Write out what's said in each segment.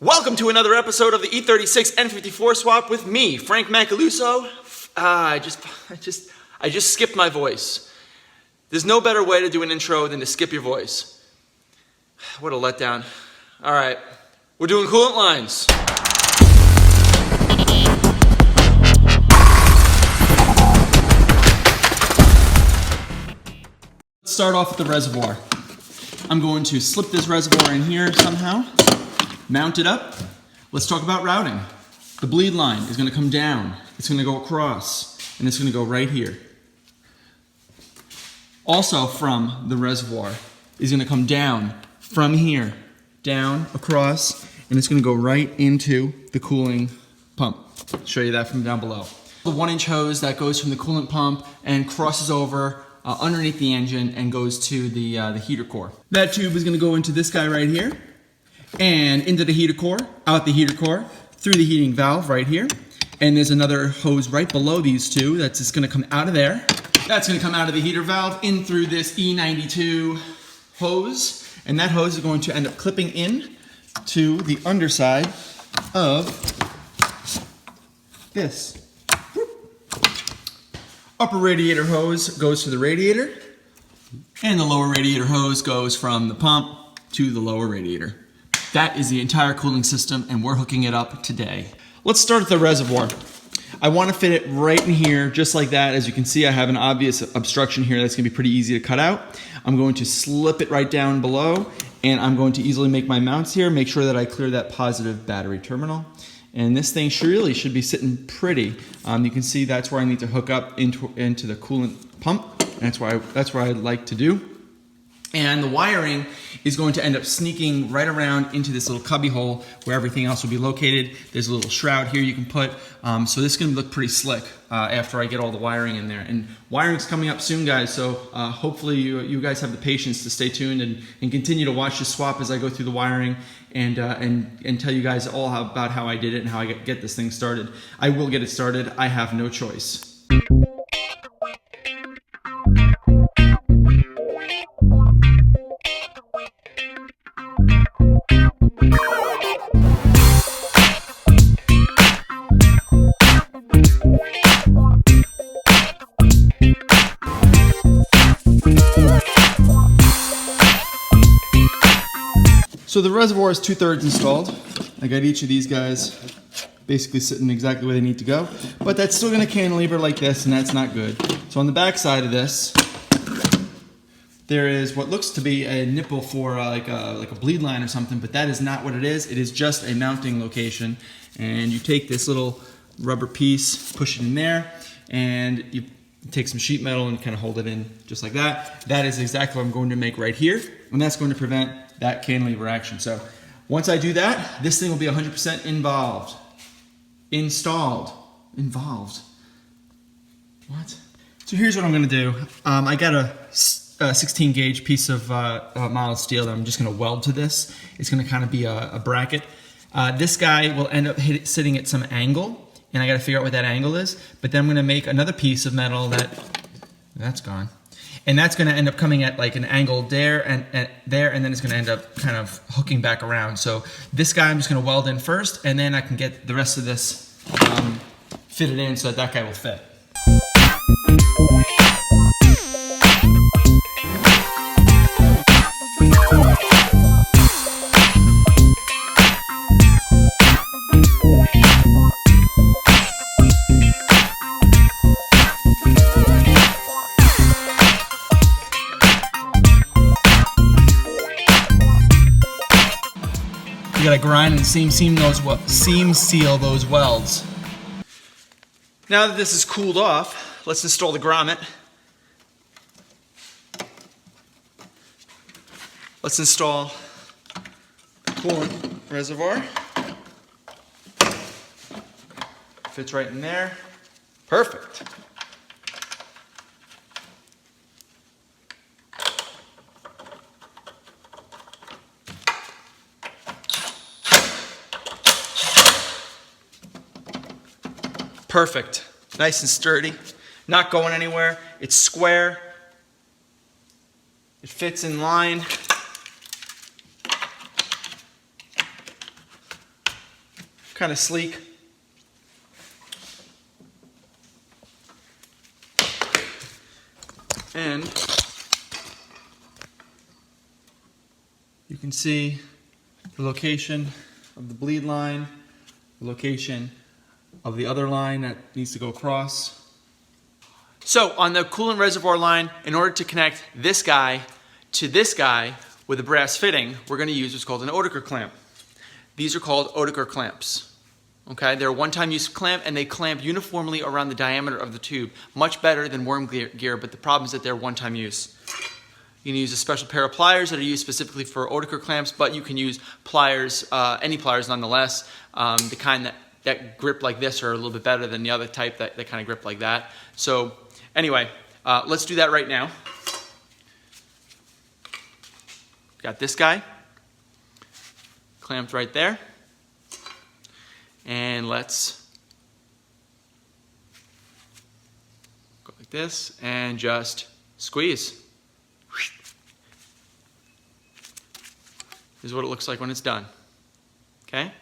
Welcome to another episode of the E36 N54 swap with me, Frank Macaluso. I just skipped my voice. There's no better way to do an intro than to skip your voice. What a letdown. All right, we're doing coolant lines. Let's start off with the reservoir. I'm going to slip this reservoir in here somehow. Mount it up. Let's talk about routing. The bleed line is going to come down. It's going to go across, and it's going to go right here. Also from the reservoir is going to come down from here, down, across, and it's going to go right into the cooling pump. I'll show you that from down below. The 1-inch hose that goes from the coolant pump and crosses over underneath the engine and goes to the heater core. That tube is going to go into this guy right here, and into the heater core, out the heater core, through the heating valve right here. And there's another hose right below these two that's just going to come out of there. That's going to come out of the heater valve in through this E92 hose, and that hose is going to end up clipping in to the underside of this. Upper radiator hose goes to the radiator, and the lower radiator hose goes from the pump to the lower radiator. That is the entire cooling system, and we're hooking it up today. Let's start with the reservoir. I want to fit it right in here, just like that. As you can see, I have an obvious obstruction here that's going to be pretty easy to cut out. I'm going to slip it right down below, and I'm going to easily make my mounts here, make sure that I clear that positive battery terminal. And this thing really should be sitting pretty. You can see that's where I need to hook up into the coolant pump. And that's where I like to do. And the wiring is going to end up sneaking right around into this little cubby hole where everything else will be located. There's a little shroud here you can put. So this is going to look pretty slick after I get all the wiring in there. And wiring's coming up soon, guys, so hopefully you guys have the patience to stay tuned and continue to watch the swap as I go through the wiring and tell you guys all about how I did it and how I get this thing started. I will get it started. I have no choice. So the reservoir is 2/3 installed. I got each of these guys basically sitting exactly where they need to go, but that's still going to cantilever like this, and that's not good. So on the back side of this, there is what looks to be a nipple for like a bleed line or something, but that is not what it is. It is just a mounting location, and you take this little rubber piece, push it in there, and you take some sheet metal and kind of hold it in just like that. That is exactly what I'm going to make right here, and that's going to prevent that cantilever action. So once I do that, this thing will be 100% involved. What? So here's what I'm going to do. I got a 16 gauge piece of mild steel that I'm just going to weld to this. It's going to kind of be a bracket. This guy will end up sitting at some angle, and I got to figure out what that angle is. But then I'm going to make another piece of metal that's gone. And that's going to end up coming at like an angle there and then it's going to end up kind of hooking back around. So this guy I'm just going to weld in first, and then I can get the rest of this fitted in so that guy will fit. You gotta grind and seam seal those welds. Now that this is cooled off, let's install the grommet. Let's install the coolant reservoir. Fits right in there. Perfect. Perfect. Nice and sturdy. Not going anywhere. It's square. It fits in line. kind of sleek. And you can see the location of the bleed line, the location of the other line that needs to go across. So on the coolant reservoir line, in order to connect this guy to this guy with a brass fitting, we're going to use what's called an Oetiker clamp. These are called Oetiker clamps. Okay, they're a one-time use clamp, and they clamp uniformly around the diameter of the tube, much better than worm gear, but the problem is that they're one-time use. You can use a special pair of pliers that are used specifically for Oetiker clamps, but you can use pliers, any pliers nonetheless. The kind that grip like this are a little bit better than the other type that kind of grip like that. So anyway, let's do that right now. Got this guy clamped right there. And let's go like this and just squeeze. This is what it looks like when it's done. Okay?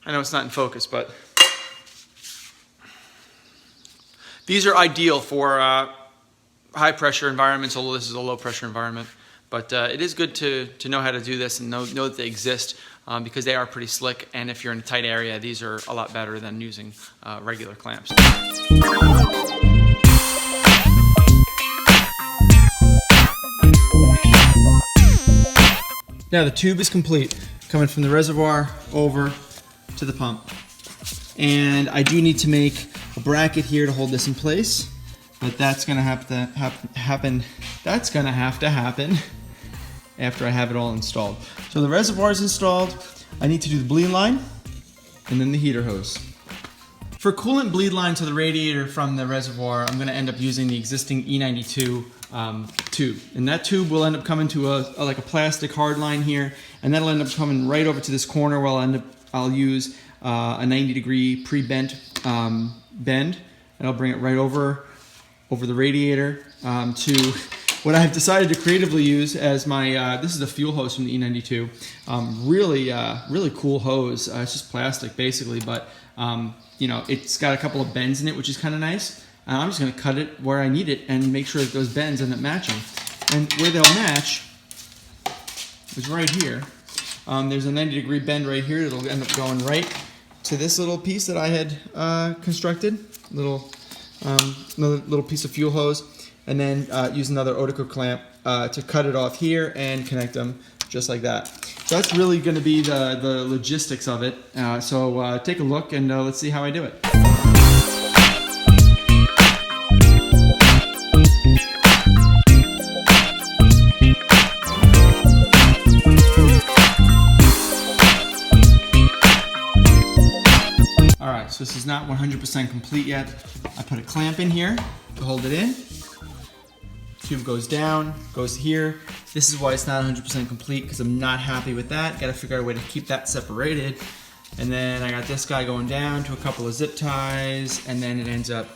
I know it's not in focus, but these are ideal for high pressure environments, although this is a low pressure environment. But it is good to know how to do this and know that they exist because they are pretty slick. And if you're in a tight area, these are a lot better than using regular clamps. Now the tube is complete, coming from the reservoir over to the pump. And I do need to make a bracket here to hold this in place, but that's gonna have to happen. That's gonna have to happen after I have it all installed. So the reservoir is installed. I need to do the bleed line and then the heater hose. For coolant bleed line to the radiator from the reservoir, I'm gonna end up using the existing E92 tube. And that tube will end up coming to like a plastic hard line here, and that'll end up coming right over to this corner where I'll use a 90-degree pre-bent bend, and I'll bring it right over the radiator to what I've decided to creatively use as my, this is a fuel hose from the E92. Really cool hose. It's just plastic basically, but you know, it's got a couple of bends in it, which is kind of nice. I'm just going to cut it where I need it and make sure that those bends end up matching. And where they'll match is right here. There's a 90-degree bend right here that'll end up going right to this little piece that I had constructed. Another little piece of fuel hose. And then use another Oetiker clamp to cut it off here and connect them just like that. So that's really going to be the logistics of it. So take a look and let's see how I do it. Alright, so this is not 100% complete yet. I put a clamp in here to hold it in. Tube goes down, goes here. This is why it's not 100% complete, because I'm not happy with that. Got to figure out a way to keep that separated. And then I got this guy going down to a couple of zip ties, and then it ends up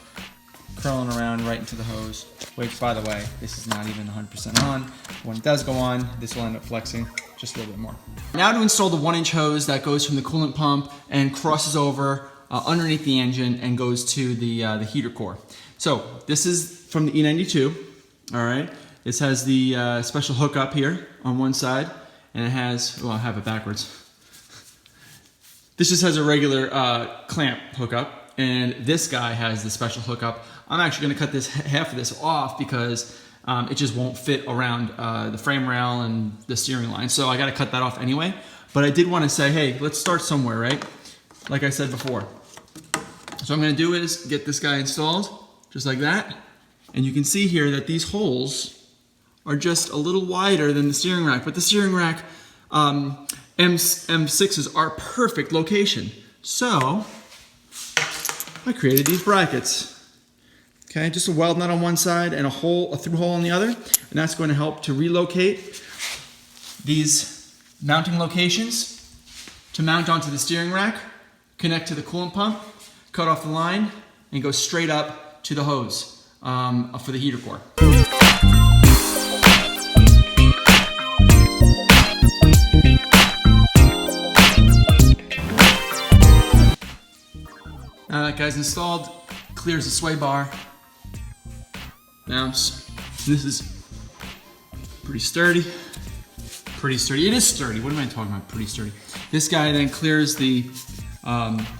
curling around right into the hose. Which, by the way, this is not even 100% on. When it does go on, this will end up flexing just a little bit more. Now to install the 1-inch hose that goes from the coolant pump and crosses over underneath the engine and goes to the heater core. So this is from the E92. All right, this has the special hookup here on one side, and it has, well, I have it backwards. This just has a regular clamp hookup, and this guy has the special hookup. I'm actually gonna cut this half of this off because it just won't fit around the frame rail and the steering line. So I gotta cut that off anyway. But I did wanna say, hey, let's start somewhere, right? Like I said before. So what I'm gonna do is get this guy installed, just like that. And you can see here that these holes are just a little wider than the steering rack, but the steering rack M6s are perfect location. So I created these brackets. Okay, just a weld nut on one side and a through hole on the other, and that's going to help to relocate these mounting locations to mount onto the steering rack, connect to the coolant pump, cut off the line, and go straight up to the hose. For the heater core. Now that guy's installed, clears the sway bar. Mounts. This is pretty sturdy. Pretty sturdy. It is sturdy. What am I talking about? Pretty sturdy. This guy then clears the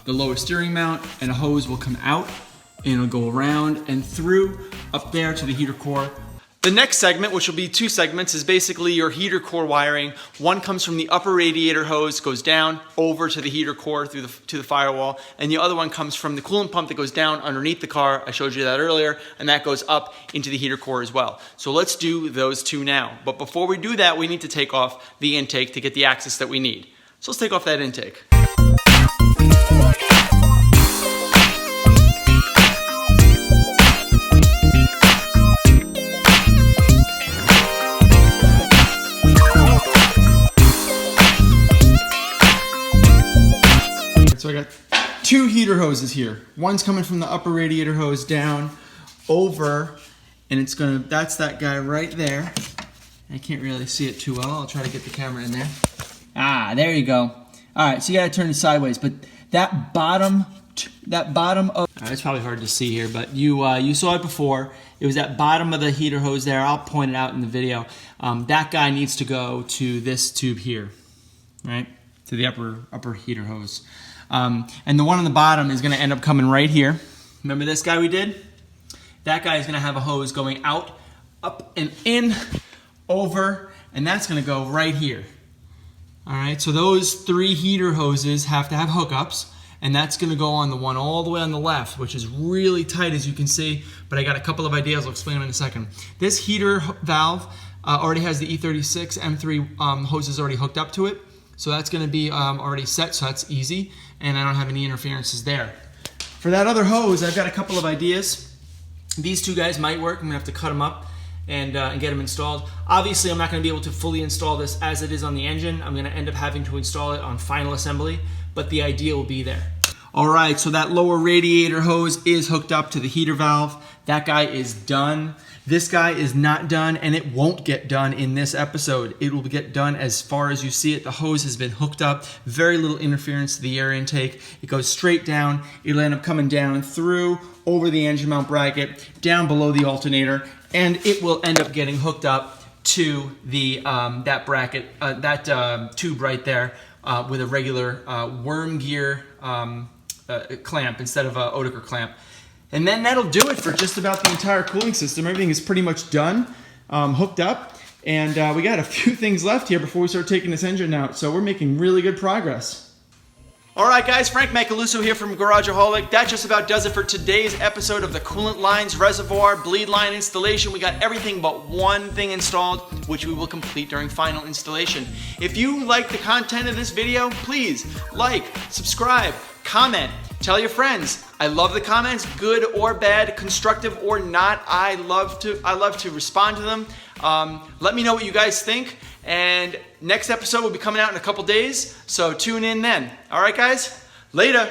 lower steering mount, and a hose will come out and it'll go around and through up there to the heater core. The next segment, which will be 2 segments, is basically your heater core wiring. One comes from the upper radiator hose, goes down over to the heater core to the firewall, and the other one comes from the coolant pump that goes down underneath the car. I showed you that earlier, and that goes up into the heater core as well. So let's do those 2 now. But before we do that, we need to take off the intake to get the access that we need. So let's take off that intake. So I got 2 heater hoses here. One's coming from the upper radiator hose down over, and it's gonna, that's that guy right there. I can't really see it too well. I'll try to get the camera in there. Ah, there you go. All right, so you gotta turn it sideways, but that bottom of, it's probably hard to see here, but you saw it before. It was that bottom of the heater hose there. I'll point it out in the video. That guy needs to go to this tube here, right? To the upper heater hose. And the one on the bottom is going to end up coming right here. Remember this guy we did? That guy is going to have a hose going out, up and in, over, and that's going to go right here. All right, so those 3 heater hoses have to have hookups, and that's going to go on the one all the way on the left, which is really tight as you can see, but I got a couple of ideas. I'll explain them in a second. This heater valve already has the E36 M30 hoses already hooked up to it. So that's going to be already set, so that's easy, and I don't have any interferences there. For that other hose, I've got a couple of ideas. These 2 guys might work. I'm going to have to cut them up and get them installed. Obviously, I'm not going to be able to fully install this as it is on the engine. I'm going to end up having to install it on final assembly, but the idea will be there. All right, so that lower radiator hose is hooked up to the heater valve. That guy is done. This guy is not done, and it won't get done in this episode. It will get done as far as you see it. The hose has been hooked up, very little interference to the air intake. It goes straight down. It'll end up coming down through, over the engine mount bracket, down below the alternator, and it will end up getting hooked up to the that bracket, that tube right there with a regular worm gear clamp instead of a Oetiker clamp. And then that'll do it for just about the entire cooling system. Everything is pretty much done, hooked up, and we got a few things left here before we start taking this engine out, so we're making really good progress. All right, guys, Frank Macaluso here from Garageaholic. That just about does it for today's episode of the Coolant Lines Reservoir Bleed Line installation. We got everything but one thing installed, which we will complete during final installation. If you like the content of this video, please like, subscribe, comment, tell your friends. I love the comments, good or bad, constructive or not. I love to respond to them. Let me know what you guys think. And next episode will be coming out in a couple days, so tune in then. All right, guys? Later.